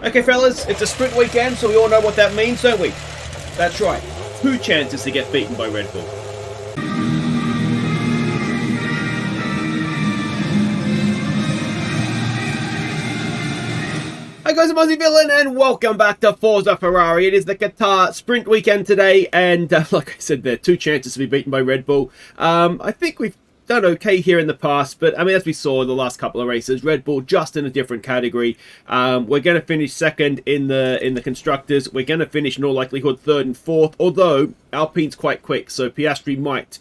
Okay, fellas, it's a sprint weekend, so we all know what that means, don't we? That's right. 2 chances to get beaten by Red Bull. Hi guys, I'm Aussie Villain, and welcome back to Forza Ferrari. It is the Qatar sprint weekend today, and like I said, there are 2 chances to be beaten by Red Bull. I think we've done okay here in the past, but I mean, as we saw in the last couple of races, Red Bull just in a different category. We're going to finish second in the constructors. We're going to finish in all likelihood 3rd and 4th, although Alpine's quite quick, so Piastri might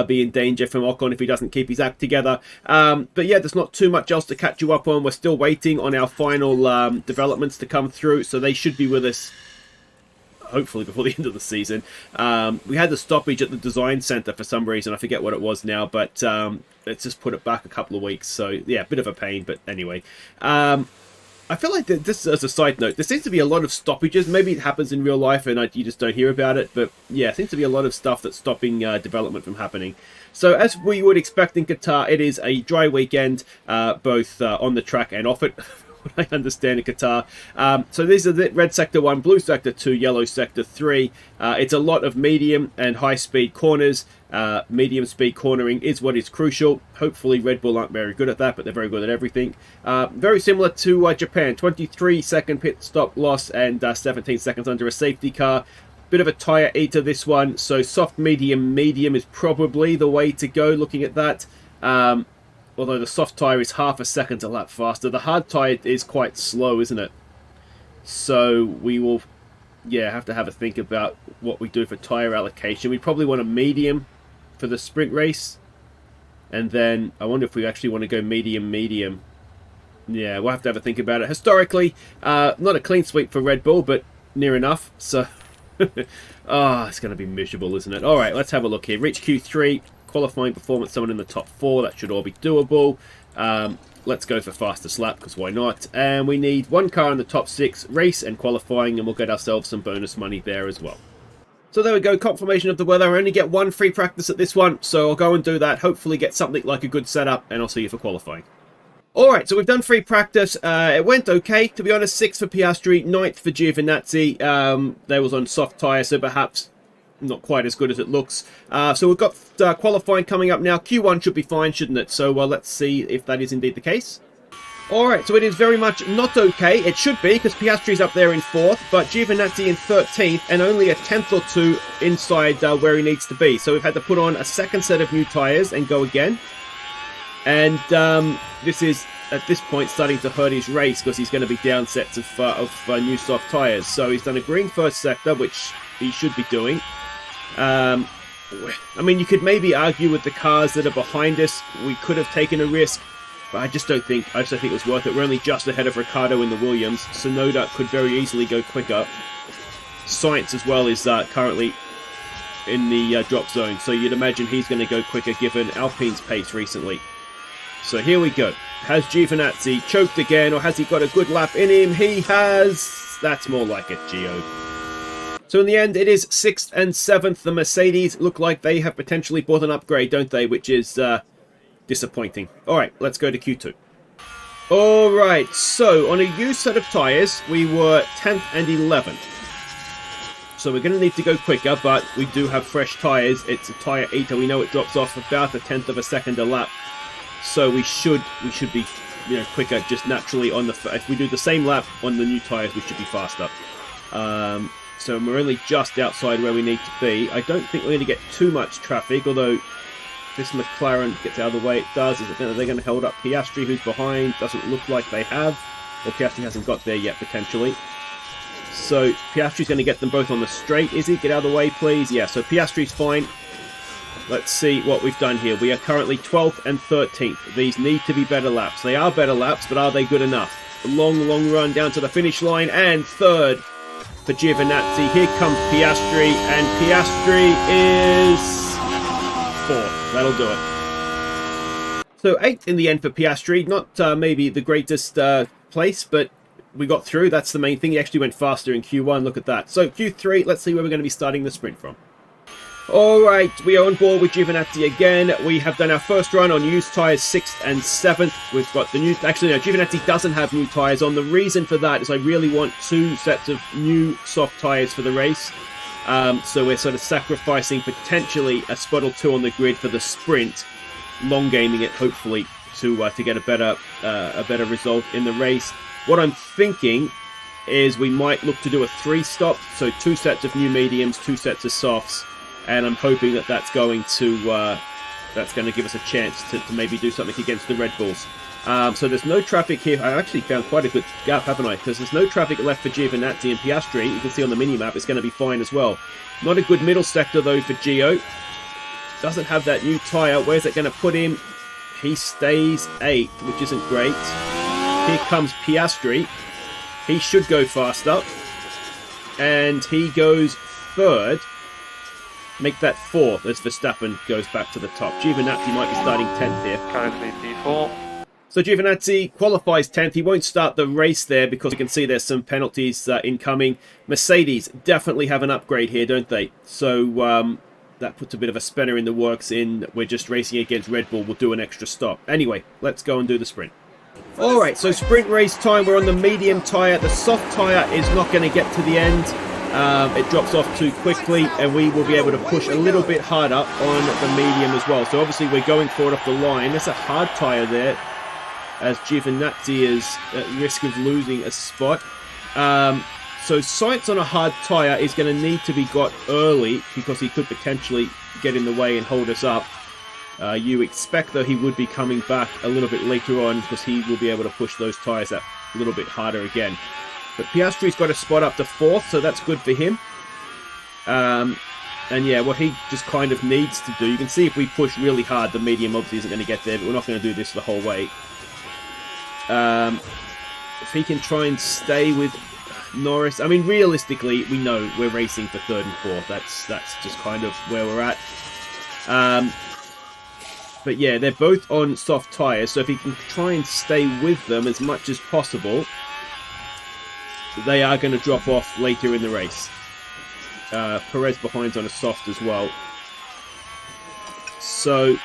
be in danger from Ocon if he doesn't keep his act together. But yeah, there's not too much else to catch you up on. We're still waiting on our final developments to come through, so they should be with us hopefully before the end of the season. We had the stoppage at the design center for some reason. I forget what it was now, but let's just put it back a couple of weeks. So yeah, a bit of a pain, but anyway. I feel like this, as a side note, there seems to be a lot of stoppages. Maybe it happens in real life and you just don't hear about it. But yeah, it seems to be a lot of stuff that's stopping development from happening. So as we would expect in Qatar, it is a dry weekend, both on the track and off it. I understand in Qatar. So these are the red sector 1, blue sector 2, yellow sector 3. It's a lot of medium and high speed corners. Medium speed cornering is what is crucial. Hopefully Red Bull aren't very good at that, but they're very good at everything. Very similar to Japan, 23-second pit stop loss and 17 seconds under a safety car. Bit of a tyre eater this one, so soft medium is probably the way to go looking at that. Although the soft tyre is half a second a lap faster. The hard tyre is quite slow, isn't it? So we will, yeah, have to have a think about what we do for tyre allocation. We probably want a medium for the sprint race. And then I wonder if we actually want to go medium. Yeah, we'll have to have a think about it. Historically, not a clean sweep for Red Bull, but near enough. So, it's going to be miserable, isn't it? All right, let's have a look here. Reach Q3. Qualifying performance, someone in the top 4, that should all be doable. Let's go for fastest lap, because why not? And we need 1 car in the top 6, race and qualifying, and we'll get ourselves some bonus money there as well. So there we go, confirmation of the weather. I only get 1 free practice at this one, so I'll go and do that, hopefully get something like a good setup, and I'll see you for qualifying. Alright, so we've done free practice. It went okay, to be honest. 6th for Piastri, 9th for Giovinazzi. They was on soft tyre, so perhaps not quite as good as it looks. So we've got qualifying coming up now. Q1 should be fine, shouldn't it? So let's see if that is indeed the case. Alright, so it is very much not okay. It should be, because Piastri's up there in 4th, but Giovinazzi in 13th, and only a 10th or 2 inside where he needs to be. So we've had to put on a second set of new tyres and go again. And this is, at this point, starting to hurt his race, because he's going to be down sets of new soft tyres. So he's done a green first sector, which he should be doing. I mean, you could maybe argue with the cars that are behind us, we could have taken a risk, but I just don't think it was worth it. We're only just ahead of Ricciardo in the Williams. Sonoda could very easily go quicker. Sainz as well is currently in the drop zone, so you'd imagine he's going to go quicker given Alpine's pace recently. So here we go. Has Giovinazzi choked again, or has he got a good lap in him? He has. That's more like it, Gio. So in the end, it is 6th and 7th. The Mercedes look like they have potentially bought an upgrade, don't they? Which is disappointing. All right, let's go to Q2. All right, so on a used set of tyres, we were 10th and 11th. So we're going to need to go quicker, but we do have fresh tyres. It's a tyre eater. We know it drops off about a 10th of a second a lap. So we should be, quicker just naturally on the. If we do the same lap on the new tyres, we should be faster. So we're only just outside where we need to be. I don't think we're going to get too much traffic, although if this McLaren gets out of the way, it does. Is it they're going to hold up Piastri, who's behind? Doesn't look like they have. Or Piastri hasn't got there yet, potentially. So Piastri's going to get them both on the straight. Is he? Get out of the way, please. Yeah, so Piastri's fine. Let's see what we've done here. We are currently 12th and 13th. These need to be better laps. They are better laps, but are they good enough? A long run down to the finish line, and 3rd for Giovinazzi. Here comes Piastri, and Piastri is 4th. That'll do it. So 8th in the end for Piastri. Not maybe the greatest place, but we got through. That's the main thing. He actually went faster in Q1. Look at that. So Q3, let's see where we're going to be starting the sprint from. Alright, we are on board with Giovinazzi again. We have done our first run on used tyres 6th and 7th. We've got the new... Actually, no, Giovinazzi doesn't have new tyres on. The reason for that is I really want 2 sets of new soft tyres for the race. So we're sort of sacrificing potentially a spot or 2 on the grid for the sprint. Long gaming it, hopefully, to get a better result in the race. What I'm thinking is we might look to do a 3-stop. So 2 sets of new mediums, 2 sets of softs. And I'm hoping that that's going to give us a chance to maybe do something against the Red Bulls. So there's no traffic here. I actually found quite a good gap, haven't I? Because there's no traffic left for Giovinazzi and Piastri. You can see on the mini-map it's going to be fine as well. Not a good middle sector, though, for Gio. Doesn't have that new tyre. Where's it going to put him? He stays 8th, which isn't great. Here comes Piastri. He should go faster. And he goes 3rd. Make that 4th as Verstappen goes back to the top. Giovinazzi might be starting 10th here. Currently P4. So Giovinazzi qualifies 10th. He won't start the race there because you can see there's some penalties incoming. Mercedes definitely have an upgrade here, don't they? So that puts a bit of a spanner in the works in we're just racing against Red Bull. We'll do an extra stop. Anyway, let's go and do the sprint. Alright, so sprint race time. We're on the medium tyre. The soft tyre is not going to get to the end. It drops off too quickly, and we will be able to push a little bit harder on the medium as well. So obviously we're going for it off the line. There's a hard tyre there, as Giovinazzi is at risk of losing a spot. So Sainz on a hard tyre is going to need to be got early, because he could potentially get in the way and hold us up. You expect, though, he would be coming back a little bit later on, because he will be able to push those tyres up a little bit harder again. But Piastri's got a spot up to 4th, so that's good for him. And yeah, what he just kind of needs to do, you can see if we push really hard, the medium obviously isn't going to get there, but we're not going to do this the whole way. If he can try and stay with Norris, I mean, realistically, we know we're racing for 3rd and 4th. That's just kind of where we're at. But yeah, they're both on soft tyres, so if he can try and stay with them as much as possible, they are going to drop off later in the race. Perez behind's on a soft as well. So,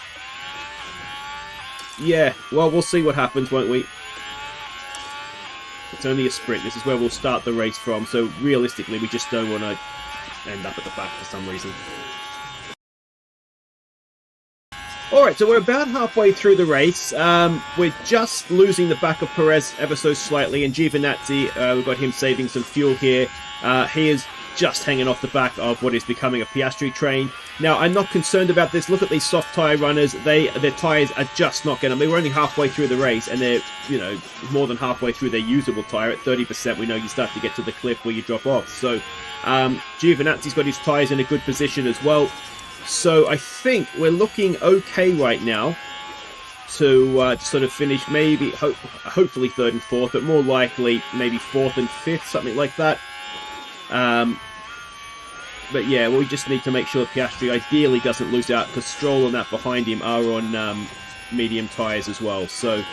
yeah, well, we'll see what happens, won't we? It's only a sprint. This is where we'll start the race from. So, realistically, we just don't want to end up at the back for some reason. Alright, so we're about halfway through the race. We're just losing the back of Perez ever so slightly, and Giovinazzi, we've got him saving some fuel here. He is just hanging off the back of what is becoming a Piastri train. Now, I'm not concerned about this. Look at these soft tyre runners. Their tyres are just not going to... We're only halfway through the race, and they're, you know, more than halfway through their usable tyre. At 30%, we know you start to get to the cliff where you drop off. So, Giovinazzi's got his tyres in a good position as well. So I think we're looking okay right now to sort of finish maybe, hopefully 3rd and 4th, but more likely maybe 4th and 5th, something like that. But yeah, we just need to make sure Piastri ideally doesn't lose out, because Stroll and that behind him are on medium tyres as well. So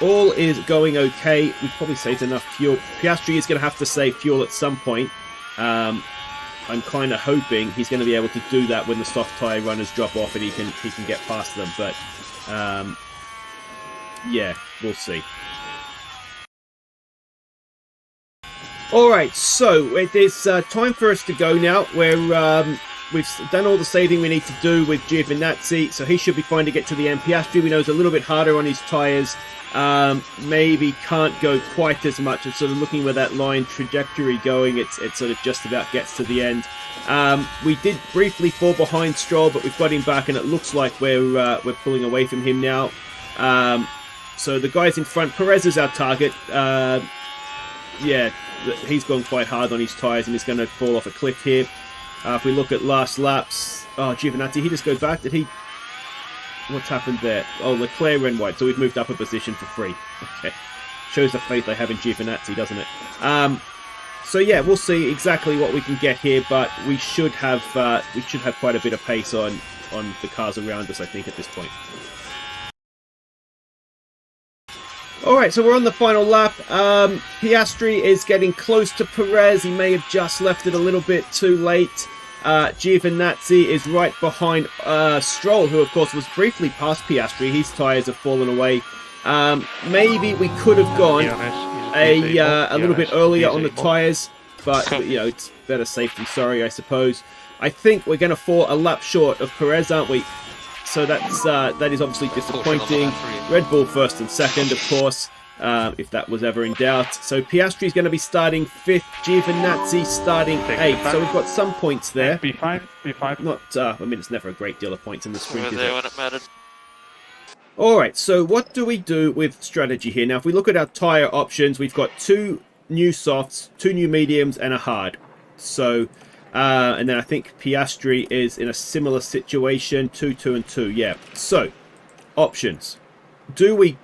all is going okay. We've probably saved enough fuel. Piastri is going to have to save fuel at some point. I'm kind of hoping he's going to be able to do that when the soft tyre runners drop off and he can get past them. But yeah, we'll see. Alright, so it is time for us to go now. We've done all the saving we need to do with Giovinazzi, so he should be fine to get to the end. Piastri, we know, is a little bit harder on his tyres. Maybe can't go quite as much. It's sort of looking where that line trajectory going. It sort of just about gets to the end. We did briefly fall behind Stroll, but we've got him back, and it looks like we're pulling away from him now. So the guys in front, Perez is our target. Yeah, he's gone quite hard on his tyres and he's going to fall off a cliff here. If we look at last laps, Giovinazzi, he just go back. Did he? What's happened there? Oh, Leclerc ran wide, so we've moved up a position for free. Okay, shows the faith they have in Giovinazzi, doesn't it? So yeah, we'll see exactly what we can get here, but we should have quite a bit of pace on the cars around us, I think, at this point. Alright, so we're on the final lap. Piastri is getting close to Perez. He may have just left it a little bit too late. Giovinazzi is right behind Stroll, who of course was briefly past Piastri. His tyres have fallen away. Maybe we could have gone a little bit earlier on the tyres, but you know, it's better safe than sorry, I suppose. I think we're going to fall a lap short of Perez, aren't we? So that is obviously disappointing. Red Bull first and second, of course, if that was ever in doubt. So Piastri is going to be starting 5th, Giovinazzi starting 8th. So we've got some points there. B5. Not, I mean, it's never a great deal of points in the sprint, is there it? when it mattered. Alright, so what do we do with strategy here? Now, if we look at our tyre options, we've got 2 new softs, 2 new mediums, and a hard. So, and then I think Piastri is in a similar situation, 2, 2, and 2, yeah. So, options. Do we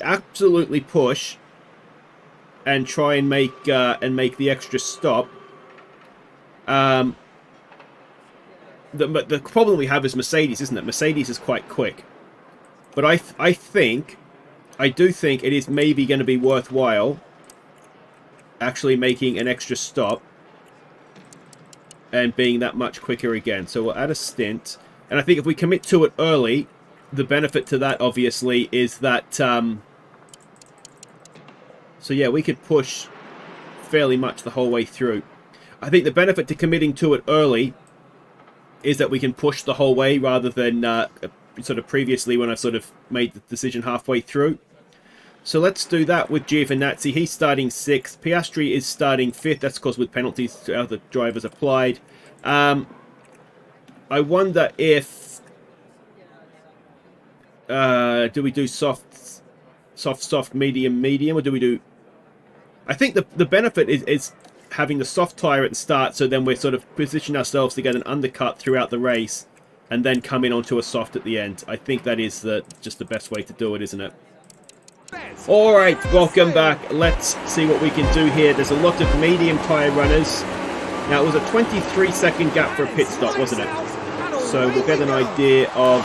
absolutely push and try and make the extra stop? The problem we have is Mercedes, isn't it? Mercedes is quite quick. But I do think it is maybe going to be worthwhile actually making an extra stop and being that much quicker again. So we'll add a stint. And I think if we commit to it early, the benefit to that, obviously, is that... so yeah, we could push fairly much the whole way through. I think the benefit to committing to it early is that we can push the whole way rather than... sort of previously when I sort of made the decision halfway through. So let's do that with Giovinazzi. He's starting 6th. Piastri is starting 5th. That's of course with penalties to other drivers applied. I wonder if... do we do soft, medium, or do we do... I think the benefit is having the soft tyre at the start, so then we're sort of position ourselves to get an undercut throughout the race, and then come in onto a soft at the end. I think that is just the best way to do it, isn't it? Alright, welcome back. Let's see what we can do here. There's a lot of medium tyre runners. Now, it was a 23-second gap for a pit stop, wasn't it? So we'll get an idea of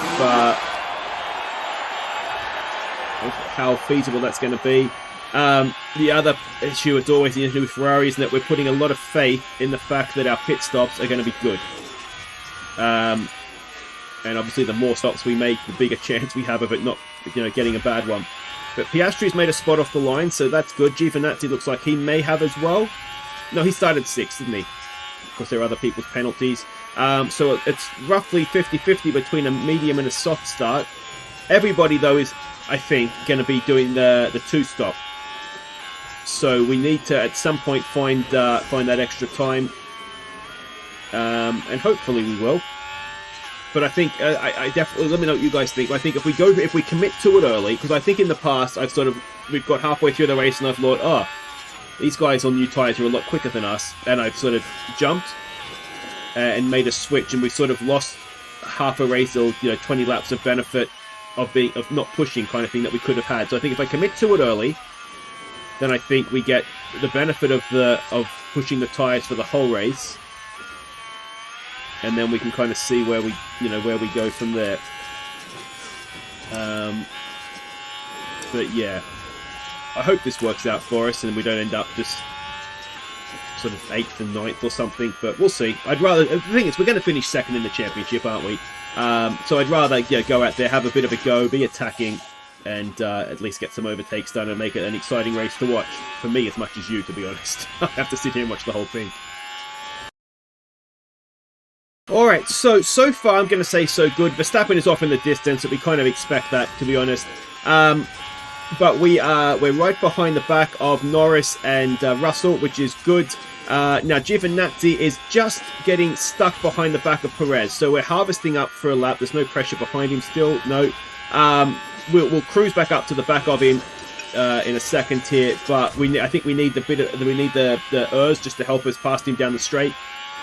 how feasible that's going to be. The other issue, it's always the issue with Ferrari, is that we're putting a lot of faith in the fact that our pit stops are going to be good. And obviously, the more stops we make, the bigger chance we have of it not, getting a bad one. But Piastri's made a spot off the line, so that's good. Giovinazzi looks like he may have as well. No, he started 6th, didn't he? Of course, there are other people's penalties. So it's roughly 50-50 between a medium and a soft start. Everybody, though, is, I think, going to be doing the 2-stop. So we need to, at some point, find that extra time. And hopefully we will. But I think, I definitely, let me know what you guys think. I think if we commit to it early, because I think in the past, we've got halfway through the race and I've thought, oh, these guys on new tyres are a lot quicker than us. And I've sort of jumped and made a switch, and we sort of lost half a race or, 20 laps of benefit of not pushing kind of thing that we could have had. So I think if I commit to it early, then I think we get the benefit of pushing the tyres for the whole race. And then we can kind of see where we go from there. But yeah, I hope this works out for us and we don't end up just sort of 8th and 9th or something. But we'll see. The thing is, we're going to finish 2nd in the championship, aren't we? So I'd rather go out there, have a bit of a go, be attacking, and at least get some overtakes done and make it an exciting race to watch. For me, as much as you, to be honest. I have to sit here and watch the whole thing. Alright, so far I'm going to say so good. Verstappen is off in the distance, but we kind of expect that, to be honest. But we're right behind the back of Norris and Russell, which is good. Now, Giovinazzi is just getting stuck behind the back of Perez, so we're harvesting up for a lap. There's no pressure behind him still, no. We'll cruise back up to the back of him in a second here, but I think we need the ERS just to help us past him down the straight.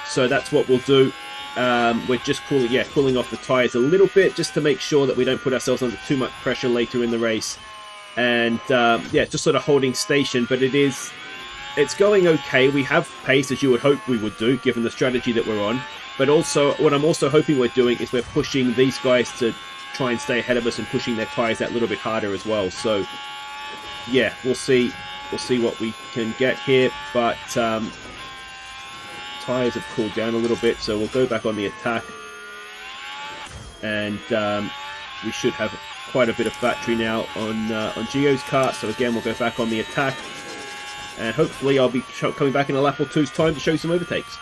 So that's what we'll do. We're just cooling off the tyres a little bit just to make sure that we don't put ourselves under too much pressure later in the race. And just sort of holding station, but it's going okay. We have pace, as you would hope we would do, given the strategy that we're on. But also, what I'm also hoping we're doing is we're pushing these guys to try and stay ahead of us and pushing their tyres that little bit harder as well. So, yeah, we'll see what we can get here. But tyre tyres have cooled down a little bit, so we'll go back on the attack. And we should have quite a bit of battery now on Gio's car. So again, we'll go back on the attack. And hopefully I'll be coming back in a lap or two's time to show you some overtakes.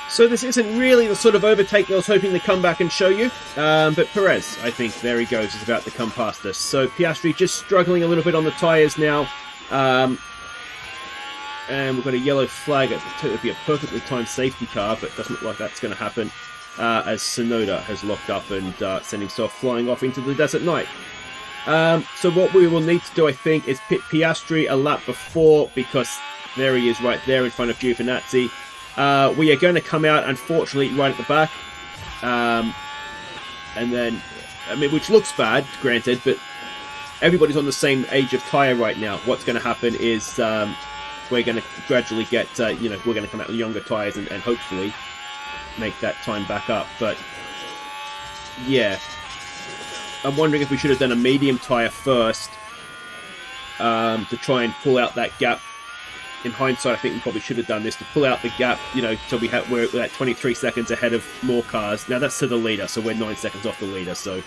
So this isn't really the sort of overtake that I was hoping to come back and show you. But Perez, I think, there he goes, is about to come past us. So Piastri just struggling a little bit on the tyres now. And we've got a yellow flag. It would be a perfectly timed safety car, but it doesn't look like that's going to happen. As Tsunoda has locked up and sent himself flying off into the desert night. So what we will need to do, I think, is pit Piastri a lap before, because there he is right there in front of Giovinazzi. We are going to come out, unfortunately, right at the back. And then, I mean, which looks bad, granted, but everybody's on the same age of tyre right now. What's going to happen is we're going to gradually get, we're going to come out with younger tyres and hopefully make that time back up. But, yeah. I'm wondering if we should have done a medium tyre first to try and pull out that gap. In hindsight, I think we probably should have done this to pull out the gap, so we're at 23 seconds ahead of more cars. Now that's to the leader, so we're 9 seconds off the leader, so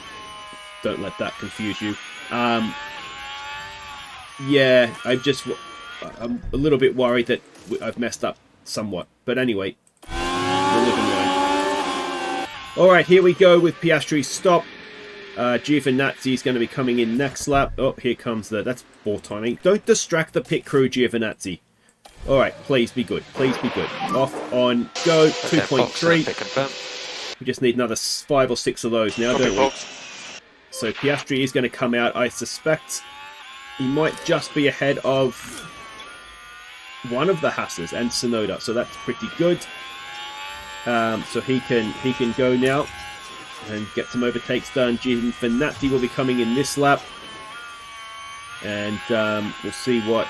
don't let that confuse you. Yeah, I'm a little bit worried that I've messed up somewhat. But anyway, we'll live and learn. Alright, here we go with Piastri's stop. Giovinazzi is going to be coming in next lap. Oh, here comes that's poor timing. Don't distract the pit crew, Giovinazzi. Alright, please be good. Please be good. Off on go, 2.3. We just need another 5 or 6 of those now, don't we? So Piastri is going to come out. I suspect he might just be ahead of one of the Haas's and Tsunoda, so that's pretty good. So he can go now and get some overtakes done. Giovinazzi will be coming in this lap, and we'll see what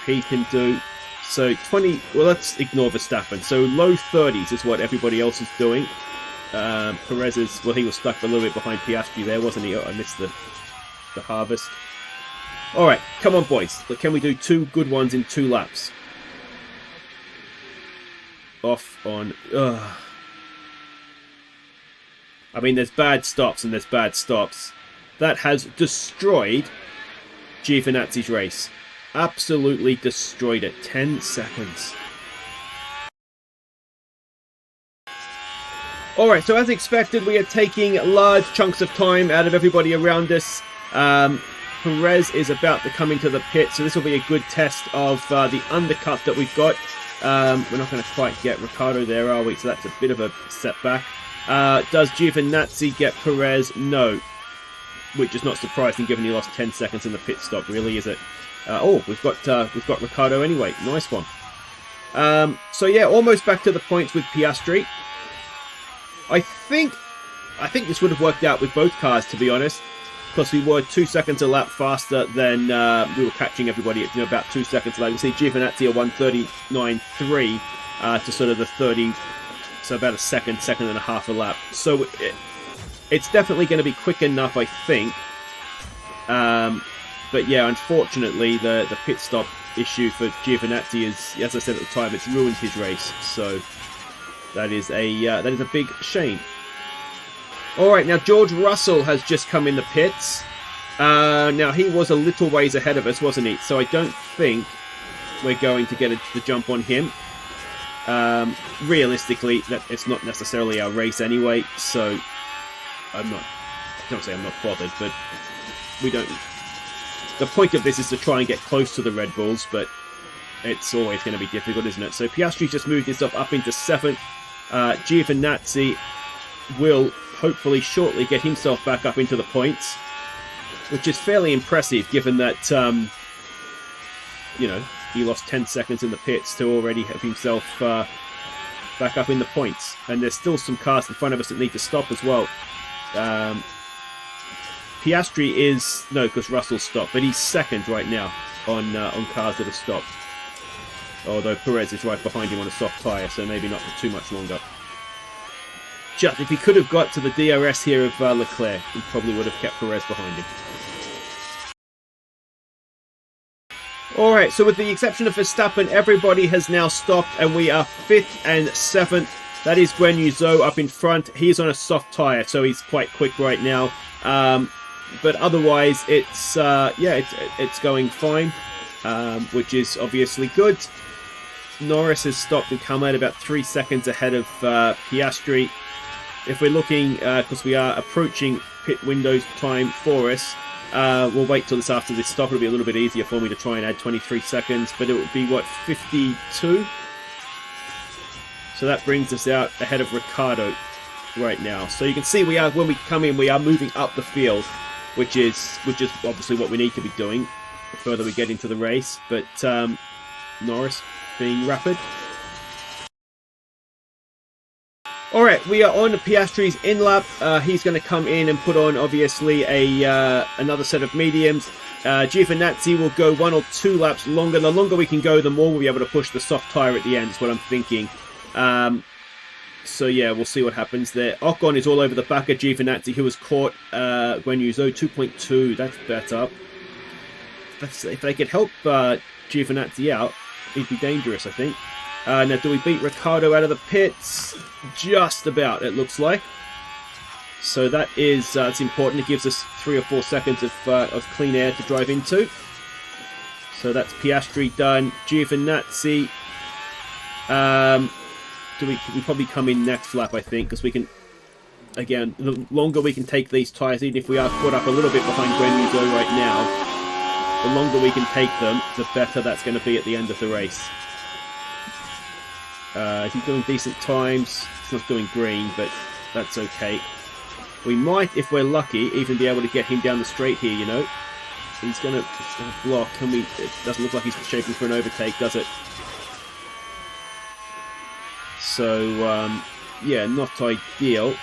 he can do. So 20. Well, let's ignore Verstappen. So low 30s is what everybody else is doing. Perez is, well, he was stuck a little bit behind Piastri there, wasn't he? Oh, I missed the harvest. All right, come on, boys. Can we do 2 good ones in 2 laps? Off on. I mean, there's bad stops and there's bad stops. That has destroyed Giovinazzi's race. Absolutely destroyed it. 10 seconds. Alright, so as expected, we are taking large chunks of time out of everybody around us. Perez is about to come into the pit, so this will be a good test of the undercut that we've got. We're not going to quite get Ricciardo there, are we? So that's a bit of a setback. Does Giovinazzi get Perez? No. Which is not surprising given he lost 10 seconds in the pit stop, really, is it? We've got Ricciardo anyway. Nice one. So yeah, almost back to the points with Piastri. I think this would have worked out with both cars, to be honest, because we were 2 seconds a lap faster than we were catching everybody at about 2 seconds late. You see Giovinazzi at 1:39.3 to sort of the 30, so about a second and a half a lap. So it's definitely going to be quick enough, I think. But yeah, unfortunately, the pit stop issue for Giovinazzi is, as I said at the time, it's ruined his race. So that is a big shame. All right, now George Russell has just come in the pits. Now he was a little ways ahead of us, wasn't he? So I don't think we're going to get the jump on him. Realistically, it's not necessarily our race anyway. So I don't say I'm not bothered, but we don't. The point of this is to try and get close to the Red Bulls, but it's always going to be difficult, isn't it? So Piastri just moved himself up into 7th. Giovinazzi will hopefully shortly get himself back up into the points, which is fairly impressive given that, he lost 10 seconds in the pits to already have himself back up in the points. And there's still some cars in front of us that need to stop as well. Piastri is, no, because Russell stopped, but he's 2nd right now on cars that have stopped. Although Perez is right behind him on a soft tyre, so maybe not for too much longer. Just if he could have got to the DRS here of Leclerc, he probably would have kept Perez behind him. All right, so with the exception of Verstappen, everybody has now stopped, and we are 5th and 7th. That is Guan Yu Zhou up in front. He's on a soft tyre, so he's quite quick right now. But otherwise, it's it's going fine, which is obviously good. Norris has stopped and come out about 3 seconds ahead of Piastri. If we're looking, because we are approaching pit windows time for us, we'll wait till this after this stop. It'll be a little bit easier for me to try and add 23 seconds, but it would be, what, 52? So that brings us out ahead of Ricciardo right now. So you can see we are, when we come in, we are moving up the field, which is obviously what we need to be doing the further we get into the race. But Norris being rapid. All right, we are on Piastri's in lap. He's going to come in and put on, obviously, another set of mediums. Giovinazzi will go 1 or 2 laps longer. The longer we can go, the more we'll be able to push the soft tyre at the end, is what I'm thinking. So yeah, we'll see what happens there. Ocon is all over the back of Giovinazzi, who has caught Guan Yu Zhou 2.2. That's better. If they could help Giovinazzi out, he'd be dangerous, I think. Now, do we beat Ricciardo out of the pits? Just about, it looks like. So that is it's important. It gives us 3 or 4 seconds of clean air to drive into. So that's Piastri done. Giovinazzi. We probably come in next lap, I think, because we can. Again, the longer we can take these tyres, even if we are caught up a little bit behind Guan Yu Zhou right now, the longer we can take them, the better that's going to be at the end of the race. He's doing decent times. It's not doing green, but that's okay. We might, if we're lucky, even be able to get him down the straight here, you know. He's gonna block. It doesn't look like he's shaping for an overtake, does it? So, yeah, not ideal.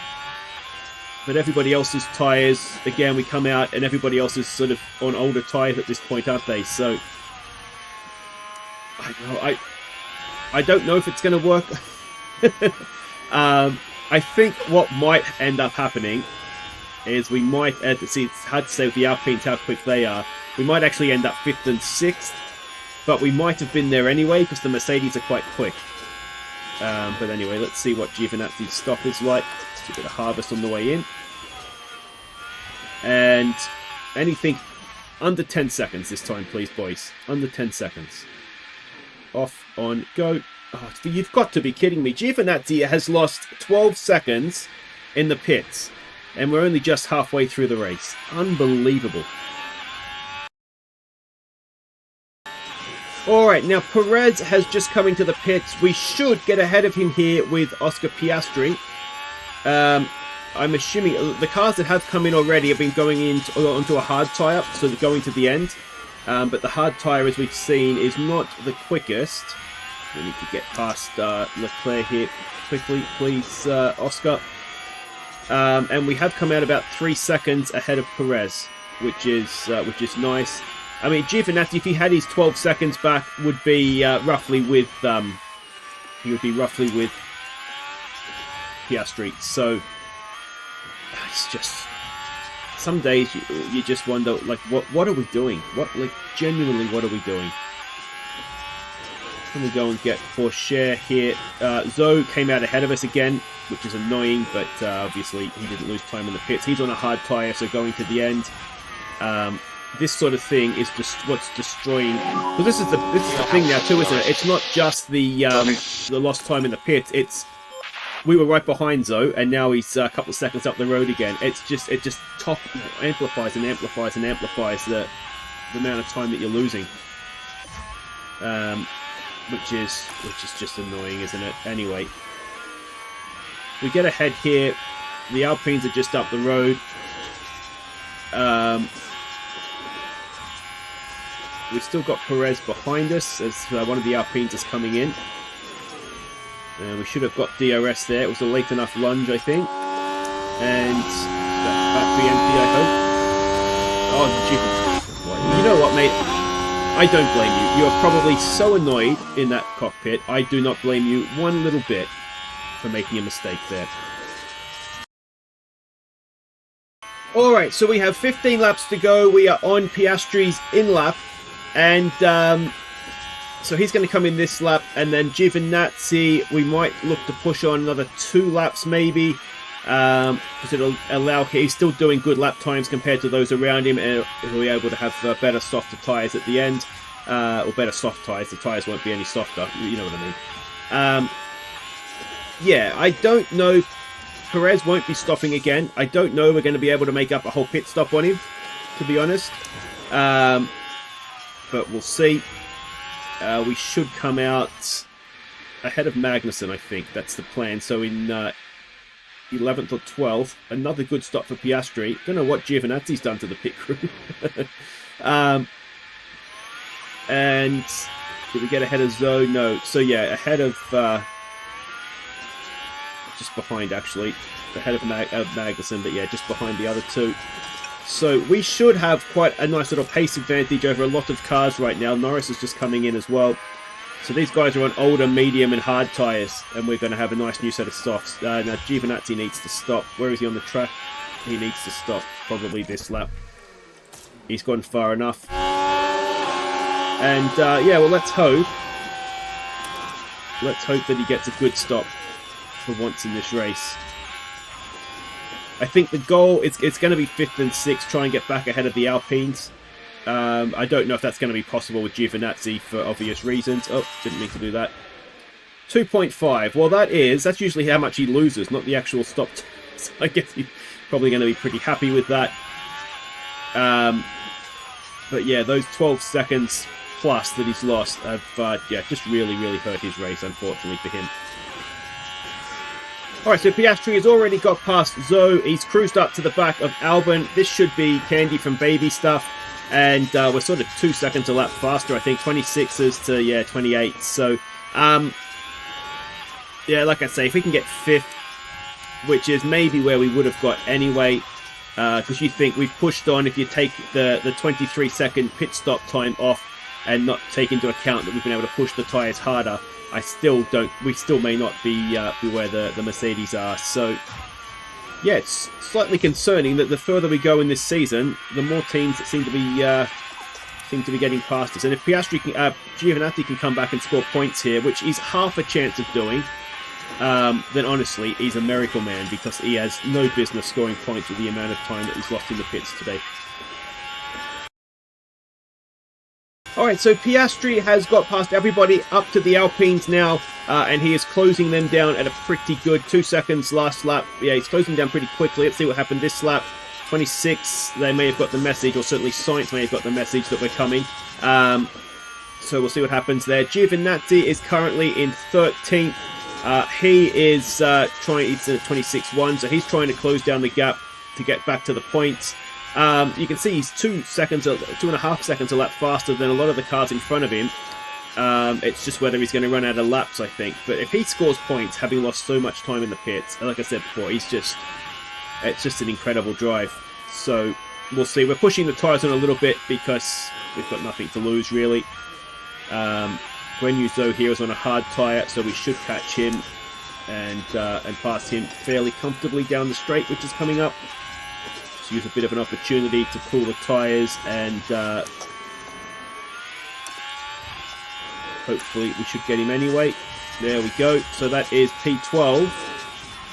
But everybody else's tyres, again, we come out and everybody else is sort of on older tyres at this point, aren't they? So, I don't know if it's going to work. I think what might end up happening is we might, see, it's hard to say with the Alpines how quick they are. We might actually end up 5th and 6th, but we might have been there anyway because the Mercedes are quite quick. But anyway, let's see what Giovinazzi's stop is like. Let's get a harvest on the way in. And anything under 10 seconds this time, please, boys. Under 10 seconds. Off, on, go. Oh, you've got to be kidding me. Giovinazzi has lost 12 seconds in the pits. And we're only just halfway through the race. Unbelievable. Alright, now Perez has just come into the pits. We should get ahead of him here with Oscar Piastri. I'm assuming the cars that have come in already have been going onto a hard tyre, so they're going to the end. But the hard tyre, as we've seen, is not the quickest. We need to get past Leclerc here quickly, please, Oscar. And we have come out about 3 seconds ahead of Perez, which is nice. I mean, Giovinazzi, if he had his 12 seconds back, would be roughly with Piastri. So it's just some days you just wonder, like, what are we doing? Genuinely, what are we doing? Can we go and get Porsche here? Zhou came out ahead of us again, which is annoying, but obviously he didn't lose time in the pits. He's on a hard tyre, so going to the end. This sort of thing is just what's destroying. Well, this is the thing now too, isn't it? It's not just the lost time in the pits. It's we were right behind Zhou, and now he's a couple of seconds up the road again. It just amplifies and amplifies and amplifies the amount of time that you're losing. Which is just annoying, isn't it? Anyway, we get ahead here. The Alpines are just up the road. We've still got Perez behind us as one of the Alpines is coming in. We should have got DRS there. It was a late enough lunge, I think. And that battery empty, I hope. Oh, you know what, mate? I don't blame you. You are probably so annoyed in that cockpit. I do not blame you one little bit for making a mistake there. Alright, so we have 15 laps to go. We are on Piastri's in lap. And so he's going to come in this lap, and then Giovinazzi, we might look to push on another 2 laps maybe, because it'll allow, he's still doing good lap times compared to those around him, and he'll be able to have better softer tyres at the end, or better soft tyres. The tyres won't be any softer, you know what I mean. Yeah, I don't know, Perez won't be stopping again. I don't know we're going to be able to make up a whole pit stop on him, to be honest, but we'll see. We should come out ahead of Magnussen, I think. That's the plan. So in 11th or 12th, another good stop for Piastri. Don't know what Giovinazzi's done to the pit crew. And did we get ahead of Zoe? No. So yeah, ahead of... just behind, actually. Ahead of Magnussen, but yeah, just behind the other 2. So we should have quite a nice little pace advantage over a lot of cars right now. Norris is just coming in as well. So these guys are on older, medium and hard tyres. And we're going to have a nice new set of softs. Now Giovinazzi needs to stop. Where is he on the track? He needs to stop. Probably this lap. He's gone far enough. And yeah, well, let's hope. Let's hope that he gets a good stop for once in this race. I think the goal, it's going to be 5th and 6th, try and get back ahead of the Alpines. I don't know if that's going to be possible with Giovinazzi for obvious reasons. Oh, didn't mean to do that. 2.5. Well, that's usually how much he loses, not the actual stop time. So I guess he's probably going to be pretty happy with that. But yeah, those 12 seconds plus that he's lost have yeah, just really, really hurt his race, unfortunately for him. Alright, so Piastri has already got past Zoe. He's cruised up to the back of Albon. This should be candy from baby stuff. And we're sort of 2 seconds a lap faster, I think. 26s to, yeah, 28. So, yeah, like I say, if we can get 5th, which is maybe where we would have got anyway, because you think we've pushed on, if you take the 23-second pit stop time off and not take into account that we've been able to push the tyres harder, we still may not be where the Mercedes are. So, yeah, it's slightly concerning that the further we go in this season, the more teams that seem to be getting past us. And if Giovinazzi can come back and score points here, which he's half a chance of doing, then honestly, he's a miracle man, because he has no business scoring points with the amount of time that he's lost in the pits today. Alright, so Piastri has got past everybody up to the Alpines now, and he is closing them down at a pretty good 2 seconds last lap. Yeah, he's closing down pretty quickly. Let's see what happened this lap. 26, they may have got the message, or certainly Sainz may have got the message that we're coming. So we'll see what happens there. Giovinazzi is currently in 13th. He is he's at 26.1, so he's trying to close down the gap to get back to the points. You can see he's 2.5 seconds a lap faster than a lot of the cars in front of him. It's just whether he's going to run out of laps, I think. But if he scores points, having lost so much time in the pits, like I said before, it's just an incredible drive. So we'll see. We're pushing the tyres on a little bit because we've got nothing to lose, really. Guan Yu Zhou here is on a hard tyre, so we should catch him and pass him fairly comfortably down the straight, which is coming up. So use a bit of an opportunity to pull the tyres, and hopefully we should get him anyway. There we go. So that is P12,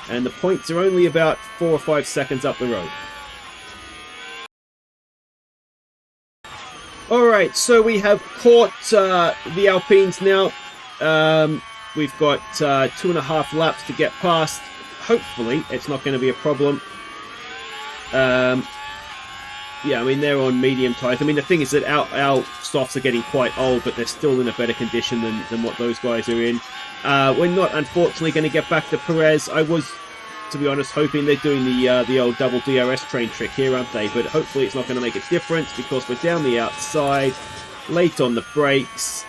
and the points are only about 4 or 5 seconds up the road. Alright, so we have caught the Alpines now. We've got 2.5 laps to get past. Hopefully it's not going to be a problem. Yeah, I mean, they're on medium tyres. I mean, the thing is that our softs are getting quite old, but they're still in a better condition than what those guys are in. We're not, unfortunately, going to get back to Perez. I was, to be honest, hoping they're doing the old double DRS train trick here, aren't they? But hopefully it's not going to make a difference, because we're down the outside, late on the brakes.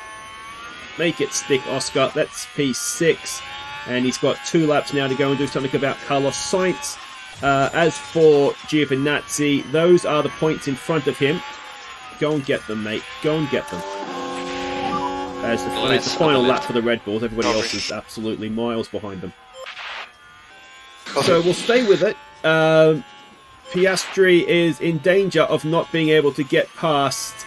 Make it stick, Oscar. That's P6. And he's got 2 laps now to go and do something about Carlos Sainz. As for Giovinazzi, those are the points in front of him. Go and get them, mate. Go and get them. As the final lap for the Red Bulls, everybody else is absolutely miles behind them. So we'll stay with it. Piastri is in danger of not being able to get past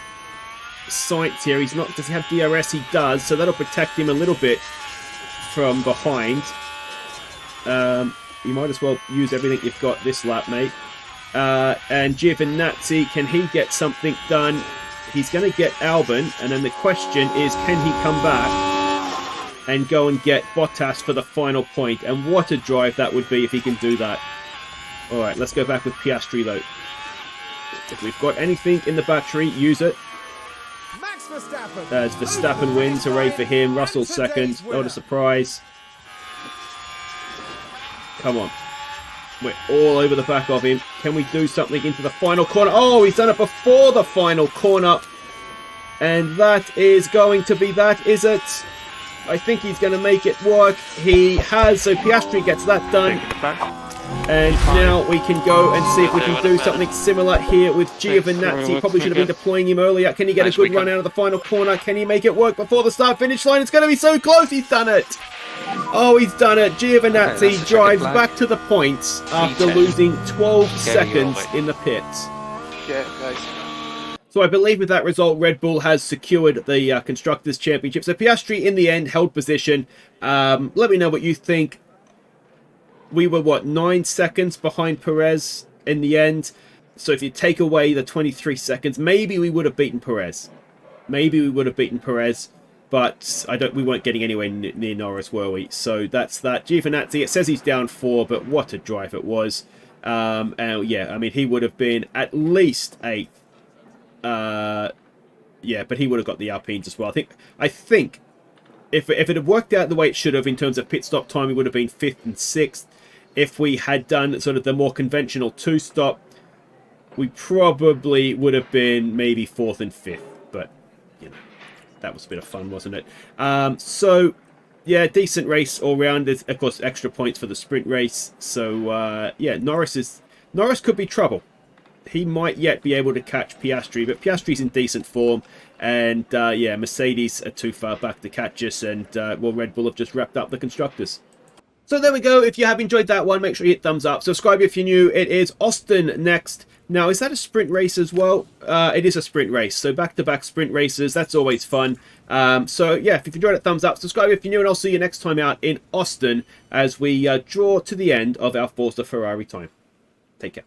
sights here. He's not. Does he have DRS? He does. So that'll protect him a little bit from behind. You might as well use everything you've got this lap, mate. And Giovinazzi, can he get something done? He's going to get Albon, and then the question is, can he come back and go and get Bottas for the final point? And what a drive that would be if he can do that. All right, let's go back with Piastri, though. If we've got anything in the battery, use it. As Verstappen wins, hooray for him. Russell second. What a surprise. Come on. We're all over the back of him. Can we do something into the final corner? Oh, he's done it before the final corner. And that is going to be that, is it? I think he's going to make it work. He has, so Piastri gets that done. And now we can go and see if we can do something similar here with Giovinazzi. Probably should have been deploying him earlier. Can he get a good run out of the final corner? Can he make it work before the start-finish line? It's going to be so close. He's done it. Oh, he's done it. Giovinazzi drives back to the points after losing 12 seconds in the pits. Yeah, guys. So I believe with that result, Red Bull has secured the Constructors' Championship. So Piastri, in the end, held position. Let me know what you think. We were, what, 9 seconds behind Perez in the end. So if you take away the 23 seconds, maybe we would have beaten Perez. Maybe we would have beaten Perez. But we weren't getting anywhere near Norris, were we? So that's that. Giovinazzi, it says he's down 4, but what a drive it was. And yeah, I mean, he would have been at least 8th. Yeah, but he would have got the Alpines as well. I think if it had worked out the way it should have in terms of pit stop time, he would have been 5th and 6th. If we had done sort of the more conventional 2-stop, we probably would have been maybe 4th and 5th. But, you know, that was a bit of fun, wasn't it? So, yeah, decent race all round. There's, of course, extra points for the sprint race. So, yeah, Norris could be trouble. He might yet be able to catch Piastri, but Piastri's in decent form. And, yeah, Mercedes are too far back to catch us. And, well, Red Bull have just wrapped up the Constructors. So there we go. If you have enjoyed that one, make sure you hit thumbs up. Subscribe if you're new. It is Austin next. Now, is that a sprint race as well? It is a sprint race. So back-to-back sprint races. That's always fun. So, yeah, if you've enjoyed it, thumbs up. Subscribe if you're new, and I'll see you next time out in Austin as we draw to the end of our Forza Ferrari time. Take care.